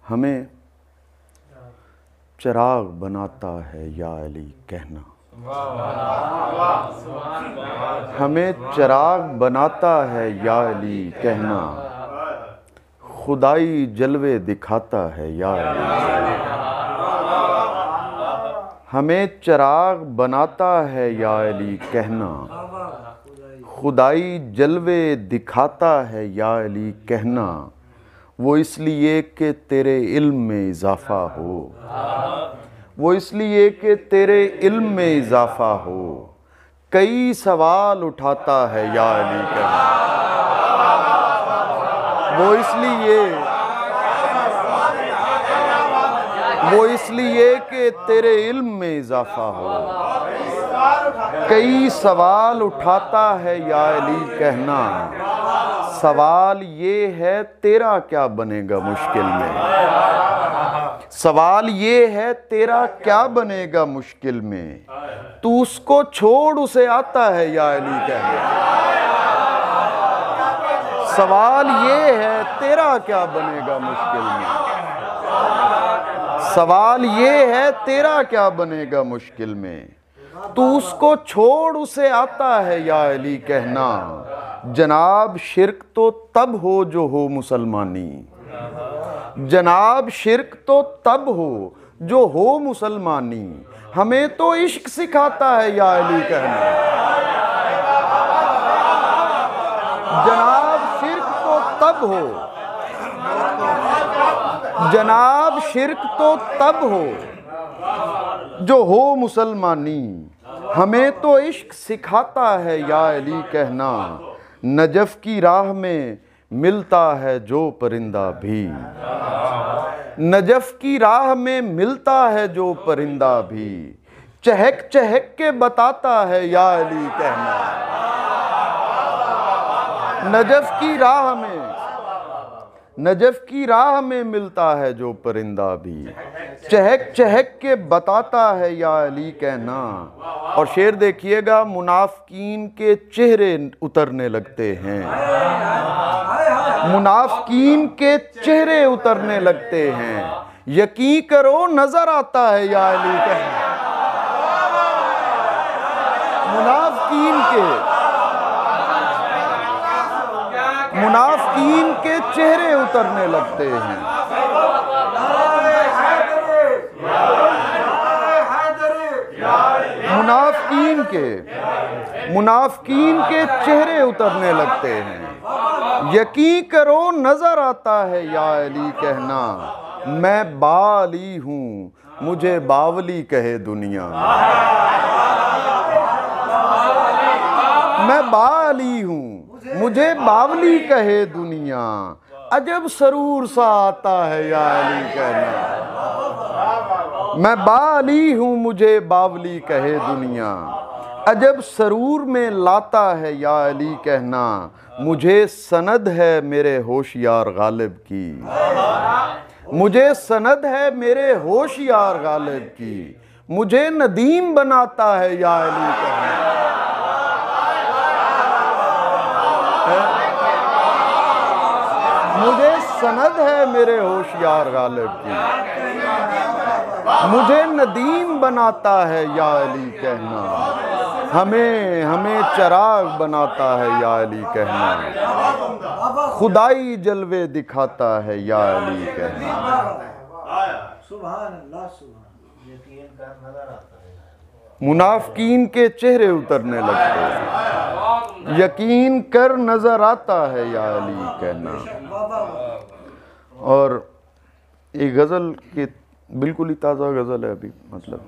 हमें चिराग बनाता है या अली कहना, हमें चिराग बनाता है या अली कहना, खुदाई जलवे दिखाता है या अली। हमें चिराग बनाता है या अली कहना, खुदाई जलवे दिखाता है या अली कहना, वो इसलिए कि तेरे इल्म में इजाफा हो, वो इसलिए कि तेरे इल्म में इजाफा हो, कई सवाल उठाता है या अली कहना, वो इसलिए कि तेरे इल्म में इजाफा हो, कई सवाल उठाता है या अली कहना। सवाल ये है तेरा क्या बनेगा मुश्किल में, सवाल ये है तेरा क्या बनेगा मुश्किल में, तू उसको छोड़ उसे आता है या अली कहना। सवाल ये है तेरा क्या बनेगा मुश्किल में, सवाल ये है तेरा क्या बनेगा मुश्किल में, तू उसको छोड़ उसे आता है या अली कहना। जनाब शिर्क तो तब हो जो हो मुसलमानी, जनाब शिर्क तो तब हो जो हो मुसलमानी, हमें तो इश्क सिखाता है या अली कहना। जनाब शिर्क तो तब हो, जनाब शिर्क तो तब हो जो हो मुसलमानी, हमें तो इश्क सिखाता है या अली कहना। नजफ की राह में मिलता है जो परिंदा भी, नजफ की राह में मिलता है जो परिंदा भी, चहक चहक के बताता है या अली कहना। नजफ की राह में, नजफ की राह में मिलता है जो परिंदा भी, चहक चहक के बताता है या अली कहना। और शेर देखिएगा, मुनाफिकीन के चेहरे उतरने लगते हैं, मुनाफिकीन के चेहरे उतरने लगते हैं, यकीन करो नजर आता है या अली कहना। मुनाफिकीन के चेहरे उतरने लगते हैं, मुनाफिकीन के चेहरे उतरने लगते हैं, यकीन करो नजर आता है या अली कहना। मैं बाली हूँ मुझे बावली कहे दुनिया, मैं बाली हूँ मुझे बावली कहे दुनिया, अजब सरूर सा आता है या अली कहना। मैं बाली हूँ मुझे बावली कहे दुनिया, अजब सरूर में लाता है या अली कहना। मुझे सनद है मेरे होशियार गालिब की, मुझे सनद है मेरे होशियार गालिब की, मुझे नदीम बनाता है या अली कहना। मुझे सनद है मेरे होशियार गालिब की, मुझे नदीम बनाता है या अली कहना। हमें चिराग बनाता है या अली कहना, खुदाई जलवे दिखाता है या अली कहना। मुनाफिकीन के चेहरे उतरने लगते हैं, यकीन कर नजर आता है या अली कहना। और एक गज़ल के बिल्कुल ही ताज़ा गज़ल है अभी, मतलब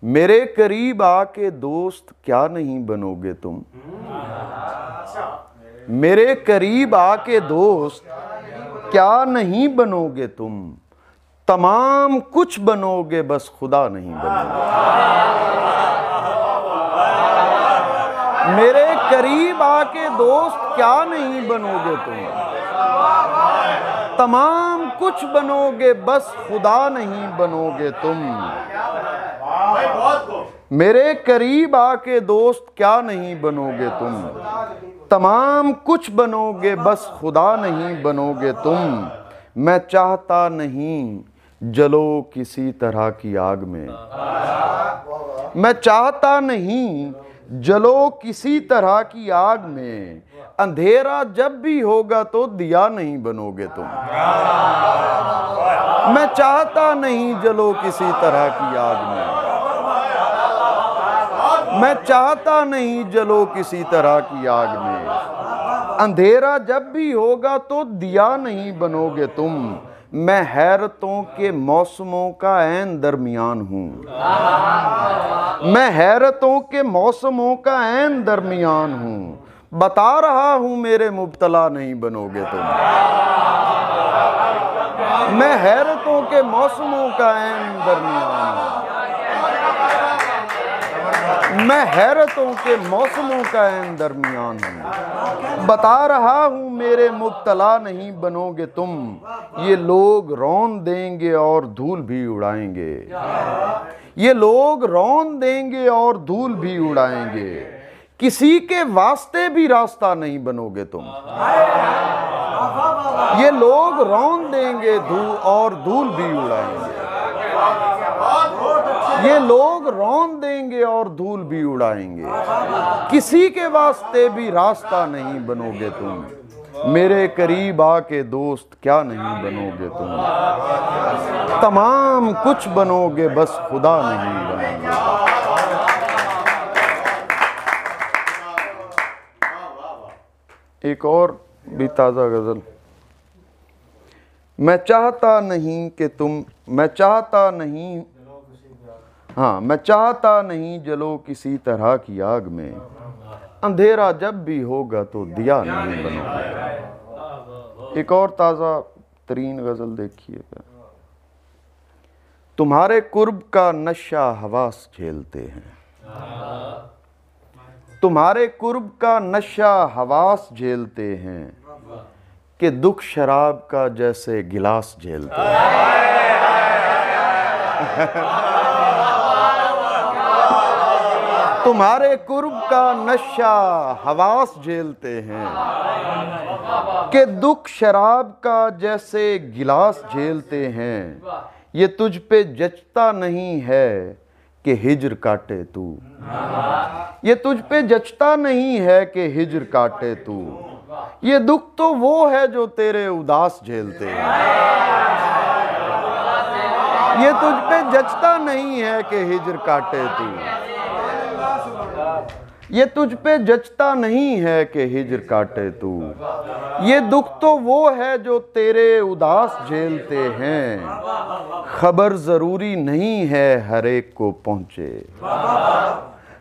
मेरे करीब आके दोस्त क्या नहीं बनोगे तुम, मेरे करीब आके दोस्त क्या नहीं बनोगे तुम, तमाम कुछ बनोगे बस खुदा नहीं बनोगे। मेरे करीब आके दोस्त क्या नहीं बनोगे तुम, तमाम कुछ बनोगे बस खुदा नहीं बनोगे तुम। मेरे करीब आके दोस्त क्या नहीं बनोगे तुम, तमाम कुछ बनोगे बस खुदा नहीं बनोगे तुम। मैं चाहता नहीं जलो किसी तरह की आग में, मैं चाहता नहीं जलो किसी तरह की आग में, अंधेरा जब भी होगा तो दिया नहीं बनोगे तुम। मैं चाहता नहीं जलो किसी तरह की आग में, मैं चाहता नहीं जलो किसी तरह की आग में, अंधेरा जब भी होगा तो दिया नहीं बनोगे तुम। मैं हैरतों के मौसमों का ऐन दरमियान हूँ, मैं हैरतों के मौसमों का ऐन दरमियान हूँ। बता रहा हूँ मेरे मुब्तला नहीं बनोगे तुम। मैं हैरतों के मौसमों का ऐन दरमियान हूँ, मैं हैरतों के मौसमों का ऐन दरमियान हूँ। बता रहा हूँ मेरे मुब्तला नहीं बनोगे तुम। ये लोग रौन देंगे और धूल भी उड़ाएंगे, ये लोग रौन देंगे और धूल भी उड़ाएंगे, किसी के वास्ते भी रास्ता नहीं बनोगे तुम। ये लोग रौन देंगे और धूल भी उड़ाएंगे, ये लोग रौन देंगे और धूल भी उड़ाएंगे, किसी के वास्ते भी रास्ता नहीं बनोगे तुम। मेरे करीब आके दोस्त क्या नहीं बनोगे तुम, तमाम कुछ बनोगे बस खुदा नहीं बनोगे। एक और भी ताज़ा गज़ल। मैं चाहता नहीं कि तुम, मैं चाहता नहीं, हाँ, मैं चाहता नहीं जलो किसी तरह की आग में, अंधेरा जब भी होगा तो दिया नहीं बनोगे। एक और ताज़ा तरीन गज़ल देखिए। तुम्हारे कुर्ब का नशा हवास झेलते हैं, तुम्हारे कुर्ब का नशा हवास झेलते हैं, कि दुख शराब का जैसे गिलास झेलते हैं। तुम्हारे कुर्ब का नशा हवास झेलते हैं, कि दुख शराब का जैसे गिलास झेलते हैं। ये तुझ पे जचता नहीं है कि हिज्र काटे तू, ये तुझ पे जचता नहीं है कि हिज्र काटे तू। ये दुख तो वो है जो तेरे उदास झेलते हैं, ये तुझ पे जचता नहीं है कि हिज्र काटे तू। ये तुझ पे जचता नहीं है कि हिज्र काटे तू। ये दुख तो वो है जो तेरे उदास झेलते हैं। खबर जरूरी नहीं है हर एक को पहुंचे,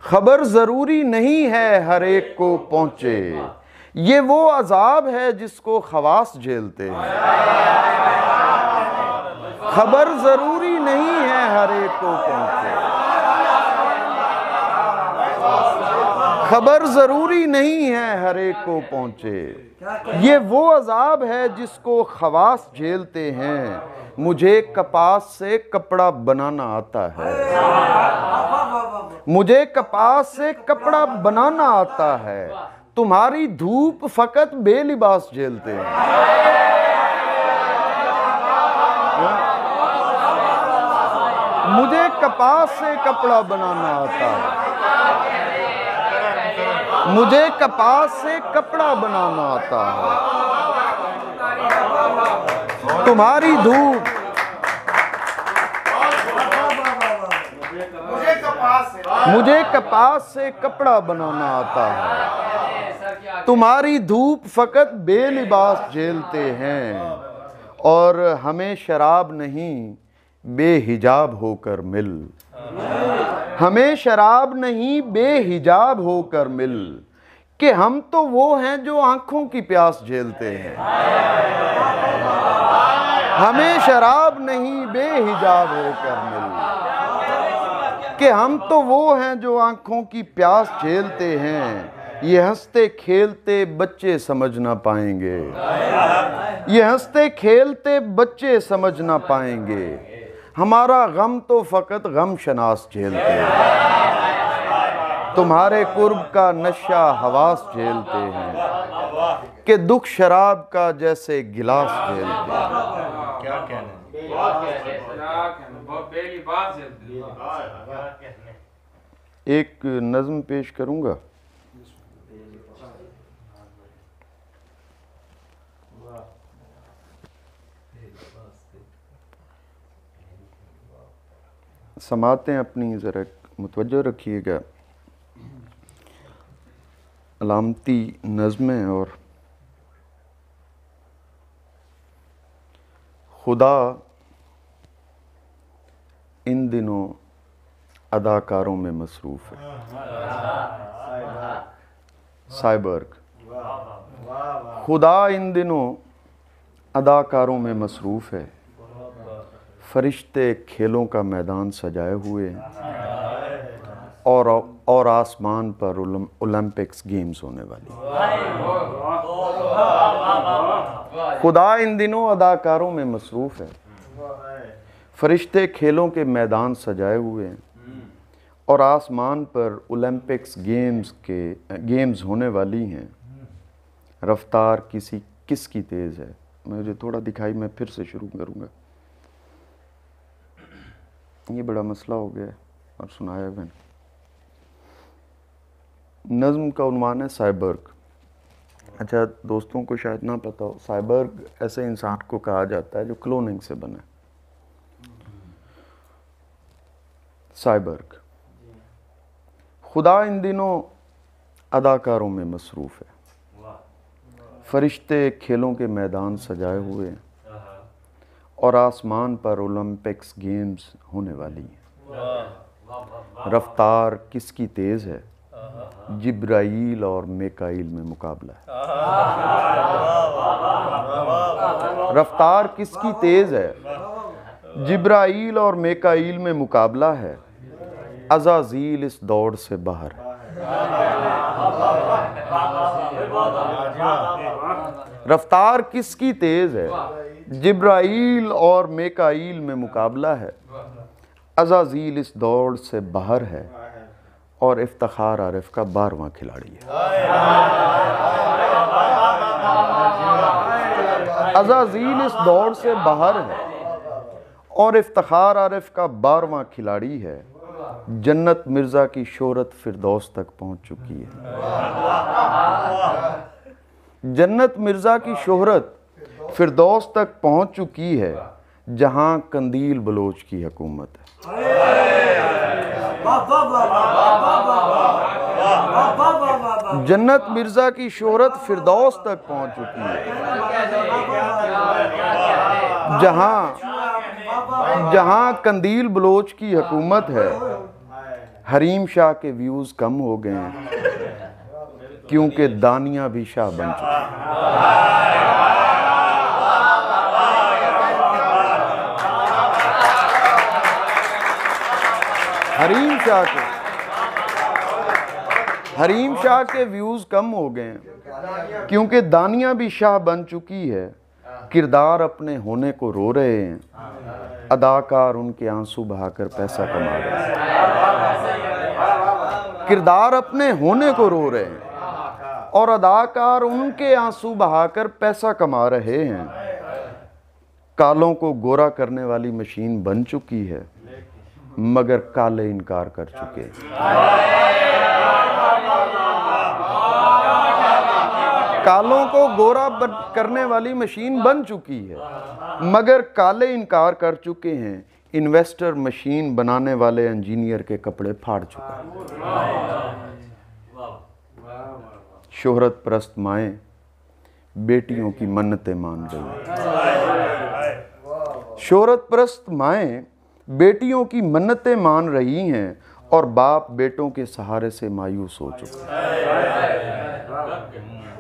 खबर जरूरी नहीं है हर एक को पहुंचे। ये वो अजाब है जिसको खवास झेलते हैं। खबर जरूरी नहीं है हर एक को पहुंचे, खबर जरूरी नहीं है हर एक को पहुंचे। ये वो अजाब है जिसको खवास झेलते हैं। मुझे कपास से कपड़ा बनाना आता है, मुझे कपास से कपड़ा बनाना आता है। तुम्हारी धूप फकत बेलिबास झेलते हैं। मुझे कपास से कपड़ा बनाना आता है, मुझे कपास से कपड़ा बनाना आता है। तुम्हारी धूप, मुझे कपास से कपड़ा बनाना आता है। तुम्हारी धूप फकत बेलिबास झेलते हैं, और हमें शराब नहीं बेहिजाब होकर मिल, हमें शराब नहीं बेहिजाब होकर मिल। कि हम तो वो हैं जो आंखों की प्यास झेलते हैं। हमें शराब नहीं बेहिजाब होकर मिल, कि हम तो वो हैं जो आंखों की प्यास झेलते हैं। ये हंसते खेलते बच्चे समझ ना पाएंगे, ये हंसते खेलते बच्चे समझ ना पाएंगे। हमारा गम तो फकत गम शनास झेलते हैं। तुम्हारे कुर्ब का नशा हवास झेलते हैं, कि दुख शराब का जैसे गिलास झेलते हैं। एक नज़्म पेश करूंगा। समातें अपनी ज़रा मुतवज्जो रखिएगा। अलामती नज़्में और खुदा इन दिनों अदाकारों में मसरूफ़ है। साइबर्ग। खुदा इन दिनों अदाकारों में मसरूफ़ है, फरिश्ते खेलों का मैदान सजाए हुए हैं और आसमान पर ओलंपिक्स गेम्स होने वाली। खुदा इन दिनों अदाकारों में मसरूफ़ है, फरिश्ते खेलों के मैदान सजाए हुए हैं और आसमान पर ओलंपिक्स गेम्स होने वाली हैं। रफ्तार किसकी तेज़ है। मुझे थोड़ा दिखाई, मैं फिर से शुरू करूँगा। ये बड़ा मसला हो गया और सुनाया मैंने। नज़्म का उन्वान है साइबर्ग। अच्छा, दोस्तों को शायद ना पता हो, साइबर्ग ऐसे इंसान को कहा जाता है जो क्लोनिंग से बना है। साइबर्ग। खुदा इन दिनों अदाकारों में मसरूफ़ है, फरिश्ते खेलों के मैदान सजाए हुए हैं और आसमान पर ओलंपिक्स गेम्स होने वाली हैं। रफ्तार किसकी तेज़ है, जिब्राईल और मेकाईल में मुकाबला है। रफ्तार किसकी तेज़ है, जिब्राईल और मेकाईल में मुकाबला है। अज़ाज़ील इस दौड़ से बाहर है। रफ्तार किसकी तेज़ है, जिब्राईल और मेकाईल में मुकाबला है। अज़ाज़ील इस दौड़ से बाहर है और इफ्तिखार आरिफ का 12वां खिलाड़ी है। अज़ाज़ील इस दौड़ से बाहर है और इफ्तिखार आरिफ का 12वां खिलाड़ी है। जन्नत मिर्ज़ा की शोहरत फिरदौस तक पहुंच चुकी है। जन्नत मिर्ज़ा की शोहरत फिरदौस तक पहुंच चुकी है, जहां कंदील बलोच की हुकूमत है। जन्नत मिर्ज़ा की शोहरत फिरदौस तक पहुंच चुकी है, जहां कंदील बलोच की हुकूमत है। हरीम शाह के व्यूज़ कम हो गए हैं क्योंकि दानिया भी शाह बन चुके हैं। हरीम शाह के व्यूज़ कम हो गए हैं क्योंकि दानिया भी शाह बन चुकी है। किरदार अपने होने को रो रहे हैं, अदाकार उनके आंसू बहाकर पैसा कमा रहे हैं। किरदार अपने होने को रो रहे हैं और अदाकार उनके आंसू बहाकर पैसा कमा रहे हैं। कालों को गोरा करने वाली मशीन बन चुकी है, मगर काले इनकार कर चुके हैं। कालों को गोरा करने वाली मशीन बन चुकी है, मगर काले इनकार कर चुके हैं। इन्वेस्टर मशीन बनाने वाले इंजीनियर के कपड़े फाड़ चुका है। शोहरत परस्त माएँ बेटियों की मन्नतें मान रही हैं। शोहरत परस्त माएँ बेटियों की मन्नतें मान रही हैं और बाप बेटों के सहारे से मायूस हो चुका है।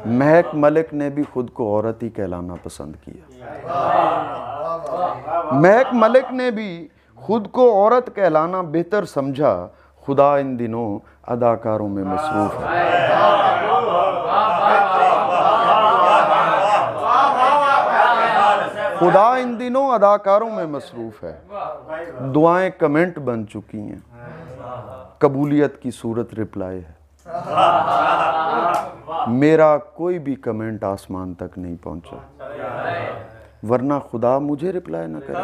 महक मलिक ने भी खुद को औरत ही कहलाना पसंद किया। महक मलिक ने भी खुद को औरत कहलाना बेहतर समझा। खुदा इन दिनों अदाकारों में मसरूफ है। खुदा इन दिनों अदाकारों में मसरूफ है। दुआएं कमेंट बन चुकी हैं, कबूलियत की सूरत रिप्लाई है। मेरा कोई भी कमेंट आसमान तक नहीं पहुंचा। वरना खुदा मुझे रिप्लाई न करे।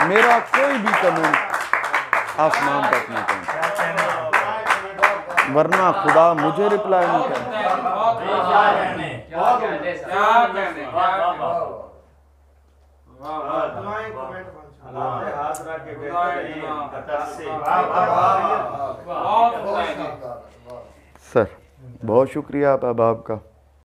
मेरा कोई भी कमेंट आसमान तक नहीं पहुंचा, वरना खुदा मुझे रिप्लाई न करे। सर बहुत शुक्रिया आप अहबाब का।